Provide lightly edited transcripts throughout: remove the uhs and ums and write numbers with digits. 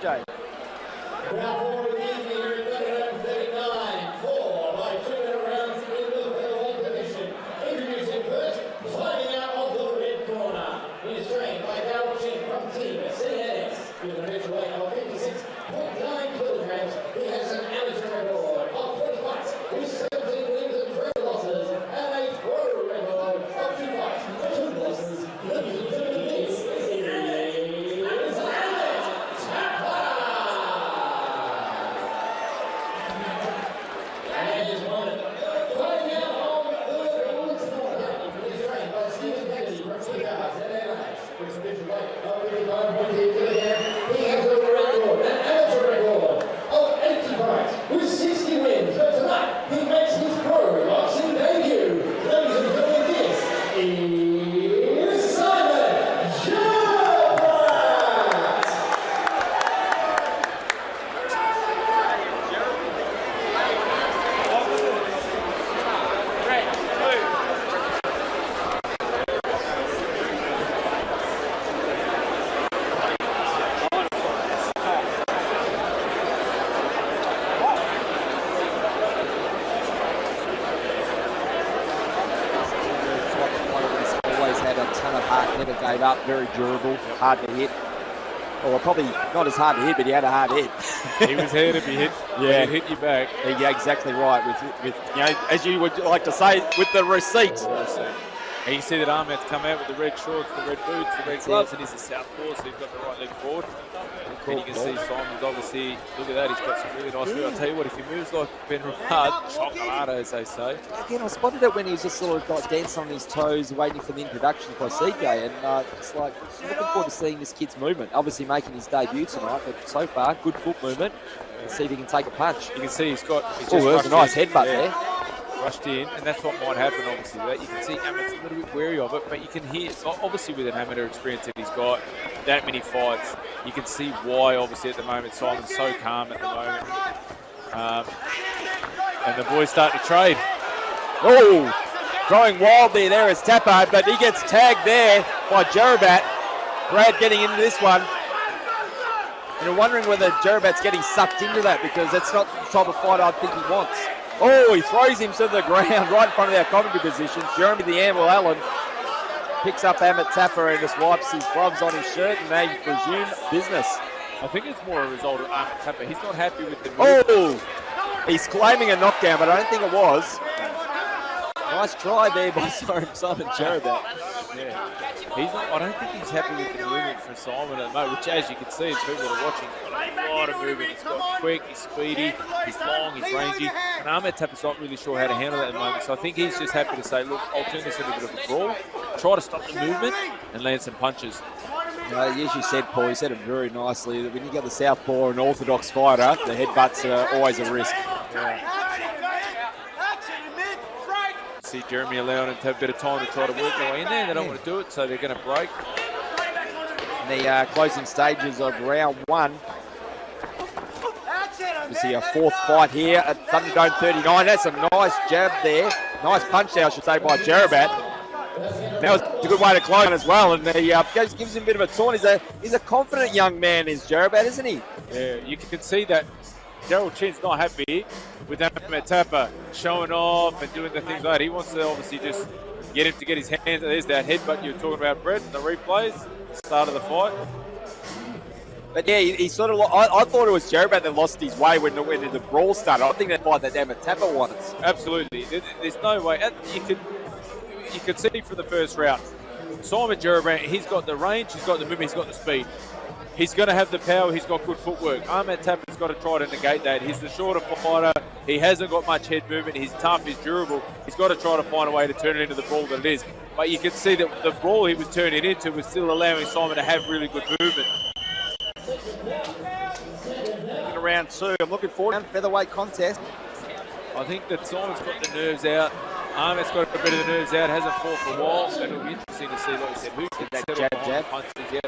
Jay. Now for the evening, you're in Thunderdome 39, 4 by 2 rounds in the featherweight division. Introducing first, fighting out of the red corner. He is trained by Darryl Chin from Team CNS. With an official weight of 56.9 kilograms, he has an amateur record of 20 fights with 17 wins and 3 losses, and a pro record of 2 fights with 2 losses. Ladies and gentlemen, this is Amit Thapa. And his opponent, fighting out on the women's corner, he is trained by Stephen Kennedy from Thapa. With an official weight of 55.8 kilograms, he has a record, an amateur record of 80 fights with 60 wins. But tonight, he makes his pro boxing debut. Ladies and gentlemen, this is Gerberat. Always had a ton of heart, never gave up, very durable, hard to hit. Or probably not as hard to hit, but he had a hard hit. He was here to be hit. Yeah. He'd hit you back. Yeah, exactly right. With you know, as you would like to say, with the receipt. And you see that Amit's come out with the red shorts, the red boots, the red gloves, and he's a southpaw, so he's got the right leg forward. And you can see Simon's obviously, look at that, he's got some really nice food. I'll tell you what, if he moves like Ben Ramad, chocolate, as they say. Again, I spotted it when he was just sort of like dancing on his toes, waiting for the introduction by CJ, and it's like, I'm looking forward to seeing this kid's movement. Obviously making his debut tonight, but so far, good foot movement. Let's see if he can take a punch. You can see he's got... There's a nice headbutt there. Rushed in, and that's what might happen, obviously. That you can see Amit's a little bit wary of it, but you can hear, obviously with an amateur experience that he's got, that many fights, you can see why, obviously, at the moment, Simon's so calm at the moment. And the boys start to trade. Oh, throwing wildly there is Thapa, but he gets tagged there by Gerberat. Brad getting into this one. And you're wondering whether Gerberat's getting sucked into that, because that's not the type of fight I think he wants. Oh, he throws him to the ground right in front of our commentary position. Jeremy the Anvil Allen picks up Amit Thapa and just wipes his gloves on his shirt, and they resume business. I think it's more a result of Amit Thapa. He's not happy with the move. Oh, he's claiming a knockdown, but I don't think it was. Nice try there by Simon Gerberat. Yeah. I don't think he's happy with the movement from Simon at the moment, which, as you can see, as people are watching, he's got a lot of movement. He's got quick, he's speedy, he's long, he's rangy. And Amit Thapa's not really sure how to handle that at the moment. So I think he's just happy to say, look, I'll turn this into a bit of a brawl, try to stop the movement, and land some punches. As you said, Paul, you said it very nicely, that when you get the southpaw and orthodox fighter, the headbutts are always a risk. Yeah. See Jeremy allowing him to have a bit of time to try to work their way in there. They don't want to do it, so they're going to break. In the closing stages of round one. We see a fourth fight here at Thunderdome 39. That's a nice jab there. Nice punch there, I should say, by Gerberat. That was a good way to close as well, and he gives him a bit of a taunt. He's a confident young man, is Gerberat, isn't he? Yeah, you can see that Darryl Chin's not happy with Amit Thapa showing off and doing the things like that. He wants to obviously just get him to get his hands. There's that headbutt you were talking about, Brett, in the replays, start of the fight. But yeah, he sort of. I thought it was Gerberat that lost his way when the brawl started. I think that's why that Amit Thapa wants. Absolutely, there's no way. You could see from the first round, Simon Gerberat, he's got the range, he's got the movement, he's got the speed. He's going to have the power, he's got good footwork. Amit Thapa's got to try to negate that. He's the shorter fighter, he hasn't got much head movement, he's tough, he's durable. He's got to try to find a way to turn it into the brawl that it is. But you can see that the brawl he was turning into was still allowing Simon to have really good movement. In round two, I'm looking forward to featherweight contest. I think that Simon's got the nerves out. Amit's got a bit of the nerves out, hasn't fought for a while, so it'll be interesting to see, like you said, who can settle behind the punches. Yeah.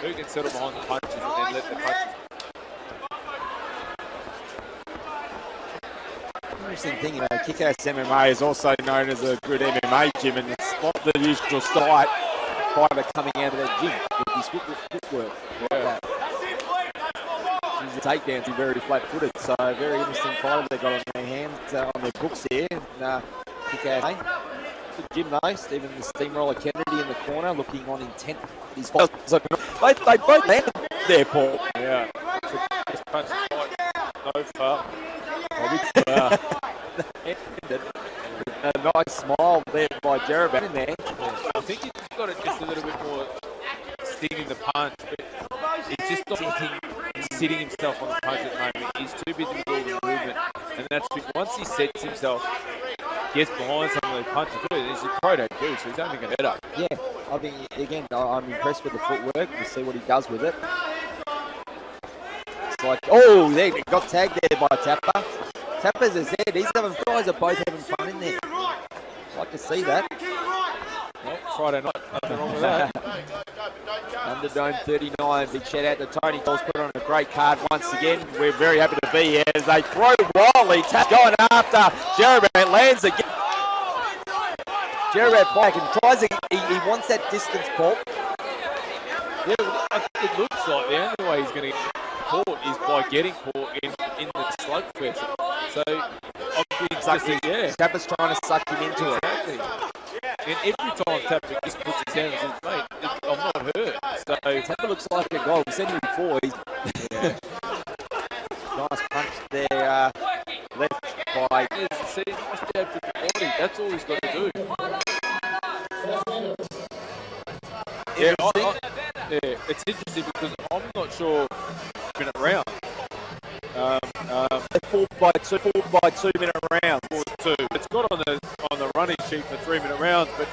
Who can settle behind the punches and then let the punches. Interesting thing, Kick-Ass MMA is also known as a good MMA gym, and it's not the usual style fighter coming out of that gym with his footwork like that. punches and takedowns. He's very flat-footed, so very interesting fight they got on their hands, on their books here. And, kick out, good gym though. Stephen the Steamroller Kennedy in the corner, looking on intent. These fights, they both landed there, Paul. Yeah. This punch so far. A nice smile there by Gerberat in there. Yeah. I think he's got it just a little bit more sting in the punch, but he's just not sitting himself on the punch at the moment. He's too busy with all the movement, and that's once he sets himself, gets behind some of those punches, he's a pro to do, so he's only going to better. Yeah, I think again I'm impressed with the footwork. We'll see what he does with it. It's like, oh, they got tagged there by Thapa. Tapa's a Z. These guys are both having fun in there. I'd like to see that. Well, Friday night, nothing wrong with that. Thunderdome 39. Big shout out to Tony Coles, put on a great card once again. We're very happy to be here as they throw wildly. Tap going after Gerberat, lands again. Gerberat back and tries to, he wants that distance, Paul. Yeah, it looks like the only way he's going to get caught is by getting caught in the slugfest. So I'm being interested, yeah. Tapa's trying to suck him into it. Exactly. And every time Thapa just puts his hands in his mate, I'm not hurt. So Thapa looks like a goal. We said him before. He's nice punch there, left by. See, nice jab to the body. That's all he's got to do. Yeah, it's interesting because I'm not sure minute round. 4 by 2 minute rounds. 4-2. It's got on the running sheet for 3 minute rounds, but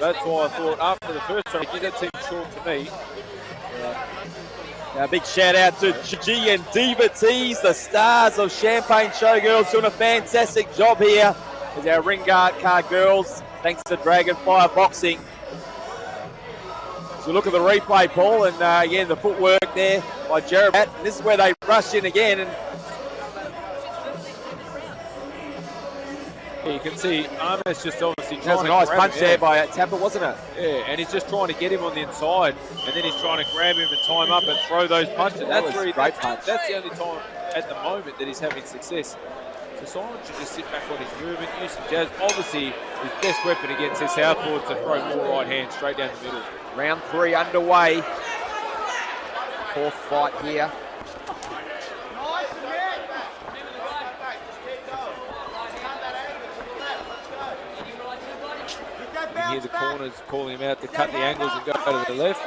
that's why I thought after the first round, that seemed short to me. A big shout out to G and Diva Tees, the stars of Champagne Showgirls, doing a fantastic job here as our ring guard car girls, thanks to Dragonfire Boxing. So look at the replay, Paul, and again the footwork there by Gerberat. This is where they rush in again, and you can see Amit's just obviously that trying was a to nice grab punch him, there by Thapa, wasn't it? Yeah, and he's just trying to get him on the inside, and then he's trying to grab him and tie him up and throw those punches. That was a great punch. That's the only time at the moment that he's having success. So Simon should just sit back on his movement, use some jazz. Obviously, his best weapon against this southpaw is to throw more right hand straight down the middle. Round 3 underway. 4th fight here. You can hear the corners calling him out to cut the angles and go to the left.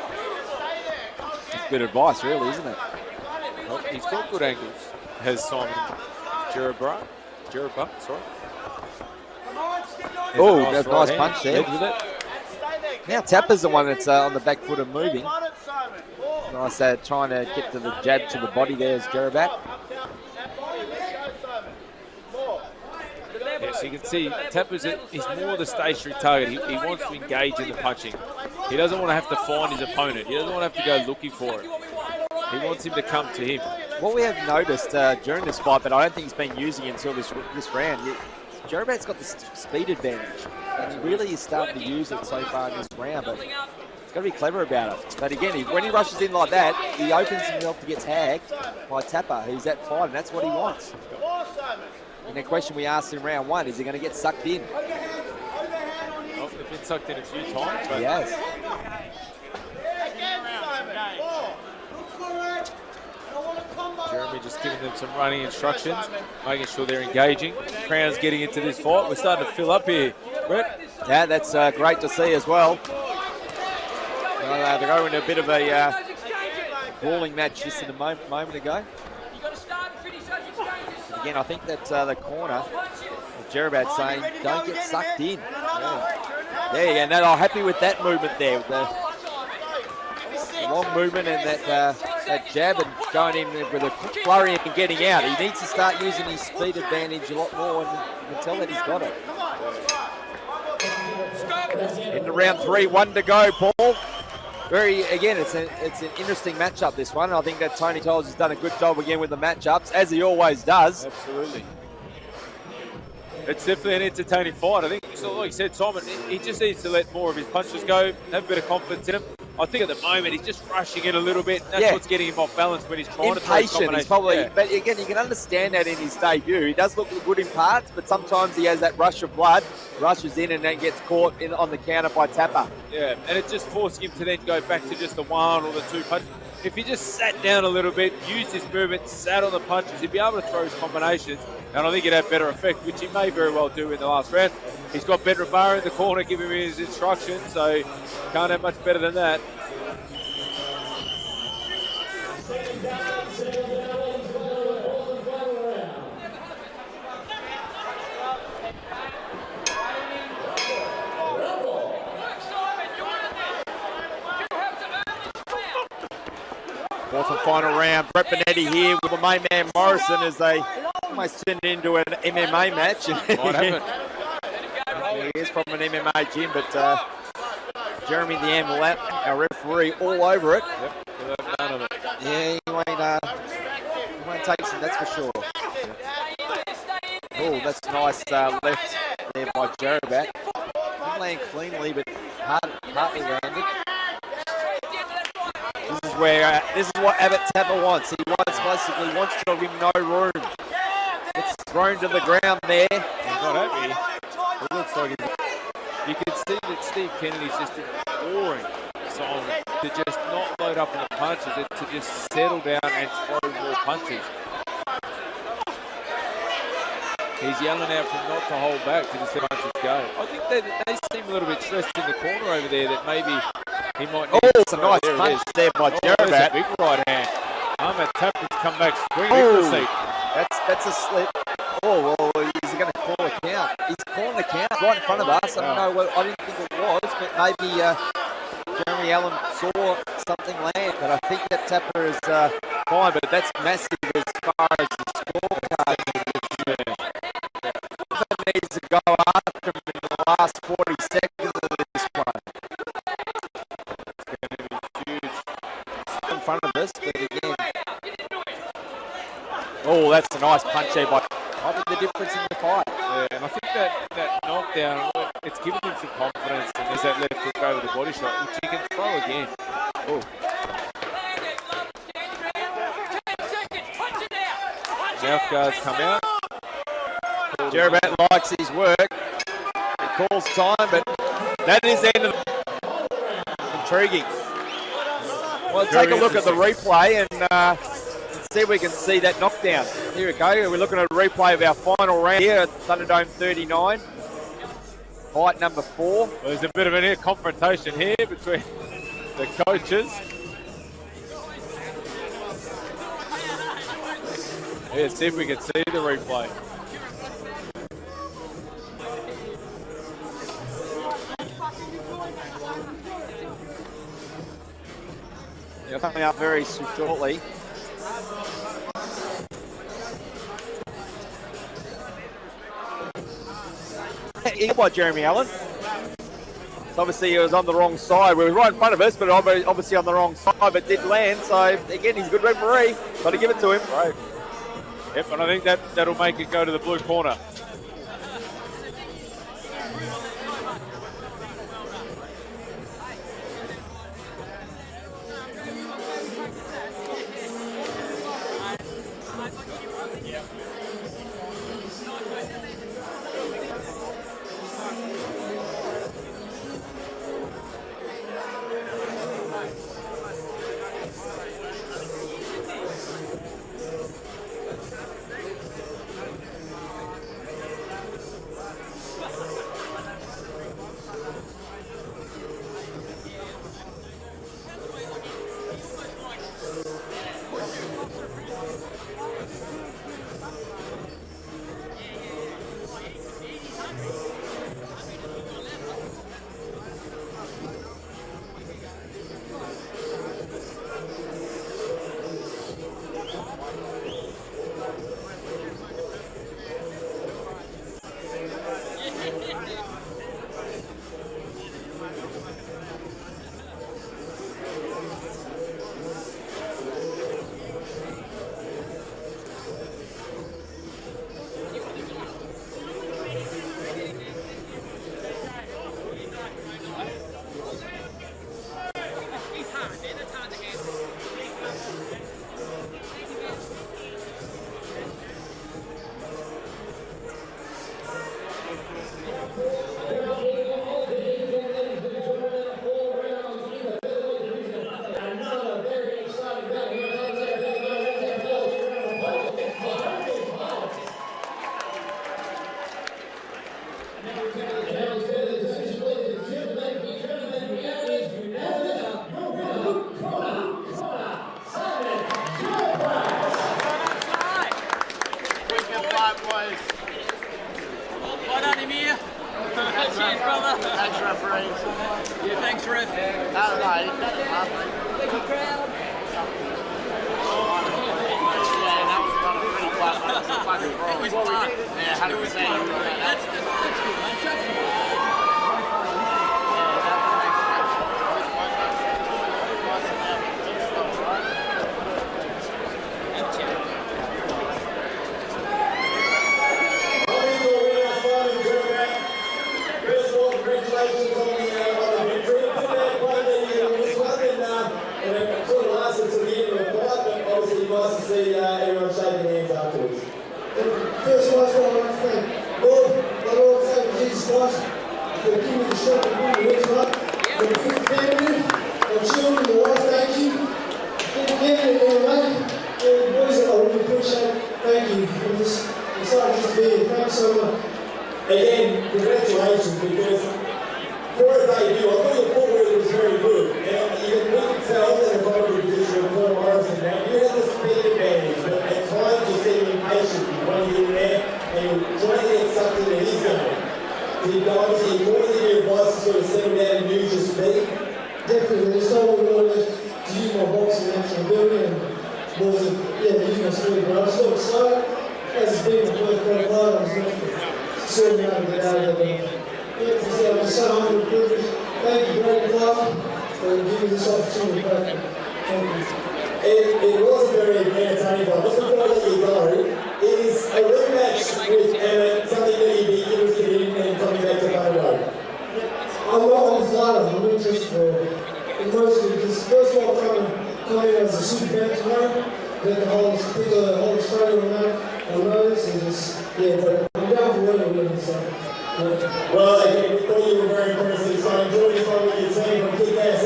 It's good advice, really, isn't it? Well, he's got good angles, has Simon Gerberat, sorry. Oh, that's a nice punch there. With it. Now Tapa's the one that's on the back foot and moving. Nice trying to get to the jab to the body there as Gerberat. Yeah, so you can see Tapa's he's more the stationary target. He wants to engage in the punching. He doesn't want to have to find his opponent. He doesn't want to have to go looking for it. He wants him to come to him. What we have noticed during this fight, but I don't think he's been using it until this round, Gerberat's got the speed advantage. And he really is starting to use it so far in this round, but he's got to be clever about it. But again, when he rushes in like that, he opens himself to get tagged by Thapa, who's at fight, and that's what he wants. And the question we asked in round 1, is he going to get sucked in? Well, they've been sucked in a few times. But He has. Jeremy just giving them some running instructions, making sure they're engaging. Crown's getting into this fight. We're starting to fill up here, Brett. Yeah, that's great to see as well. They're going into a bit of a brawling match just in a moment ago. But again, I think that the corner of Gerberat saying, don't get sucked in. Yeah. There you go. Now I'm happy with that movement there. The long movement and that jab and going in with a quick flurry and getting out. He needs to start using his speed advantage a lot more, and you can tell that he's got it. Into round 3, 1 to go, Paul. Again, it's an interesting matchup, this one. I think that Tony Coles has done a good job again with the matchups, as he always does. Absolutely. It's definitely an entertaining fight. I think, so like you said, Simon, he just needs to let more of his punches go, have a bit of confidence in him. I think at the moment he's just rushing it a little bit. That's Yeah. what's getting him off balance when he's trying to throw Impatient. combinations. He's probably, Yeah. but again, you can understand that in his debut. He does look good in parts, but sometimes he has that rush of blood, rushes in, and then gets caught on the counter by Thapa. Yeah, and it's just forcing him to then go back to just the one or the two punches. If he just sat down a little bit, used his movement, sat on the punches, he'd be able to throw his combinations, and I think he'd have better effect, which he may very well do in the last round. He's got Bedra in the corner giving him his instructions, so can't have much better than that. Fourth and final round. Brett Bonetti here with the main man Morrison as they almost turned it into an MMA match. Might happen. He is from an MMA gym, but Jeremy the Amulet, our referee, all over it. Yep, none of it. Yeah, he won't take some, that's for sure. Oh, that's a nice left there by Gerberat. Didn't land cleanly, but hardly landed. This is what Abbott Thapa wants. He basically wants to give him no room. It's thrown to the ground there. He's not happy. It looks like you can see that Steve Kennedy's just ignoring Solomon to just not load up on the punches, to just settle down and throw more punches. He's yelling out for him not to hold back, to just let punches go. I think they seem a little bit stressed in the corner over there that maybe he might need it's a nice punch there by Gerberat. That's a big right hand. Amit Thapa's come back swinging Oh. into the seat. That's a slip. Oh, well, is he going to call a count? He's calling the count right in front of us. I don't know. Well, I didn't think it was, but maybe Jeremy Allen saw something land. But I think that Thapa is fine. But that's massive as far as the scorecard goes. Thapa needs to go after him in the last 40 seconds of this one. It's going to be huge. It's in front of us, but again. Oh, that's a nice punch there by. I think the difference in the fight. Yeah, and I think that knockdown, it's given him some confidence, and there's that left hook over the body shot, which he can throw again. Oh. Mouth guards come out. Gerberat likes his work. He calls time, but that is the end of the intriguing. Well, take a look at the replay and see if we can see that knockdown. Here we go. We're looking at a replay of our final round here at Thunderdome 39. Fight number 4. Well, there's a bit of a confrontation here between the coaches. Let's see if we can see the replay. Yeah, coming up very shortly. By Jeremy Allen. So obviously he was on the wrong side. We were right in front of us, but obviously on the wrong side, but did land. So again, he's a good referee. Got to give it to him. Right. Yep, and I think that'll make it go to the blue corner. Yeah, thanks, Ref. It was fun. Yeah, 100%. That's good, First of all, congratulations on the victory. This one, and it sort of lasted to the end of the fight, but obviously nice to see everyone shaking hands afterwards. First of all, I want to thank Lord, thank Jesus Christ for giving me the strength to bring me here tonight. For the family, my children, my wife, thank you. For the family, everyone, all the boys that I really appreciate, thank you. I'm just excited to be here. Thanks so much. Again, congratulations, because for a debut, I thought your footwork was very good. And we could tell that the bottom position of Paul Morrison now, you had the speed advantage, but at times you seem impatient. You want to get in there and you're trying to get something that is going. So you obviously, what was your advice to sort of settle down and use your speed? Definitely, there's no way to use my boxing action ability and use my speed. But I was a little slow. As it's been my first pro fight, I was sorting out to get out of there. I'm just so humble and privileged. Thank you, great Father, for giving me this opportunity back. Thank you. It was a very entertaining fight. Just before I let you go, is a rematch with Amit something that you'd be interested in and coming back to Thunderdome? I'm flattered. I'm interested in mostly because first of all, come in as a super bantamweight, then the whole Australia on those, and just, but I'm down for winning, so. Well, again, we thought you were very impressive, so I enjoyed this one with your team from Kick-Ass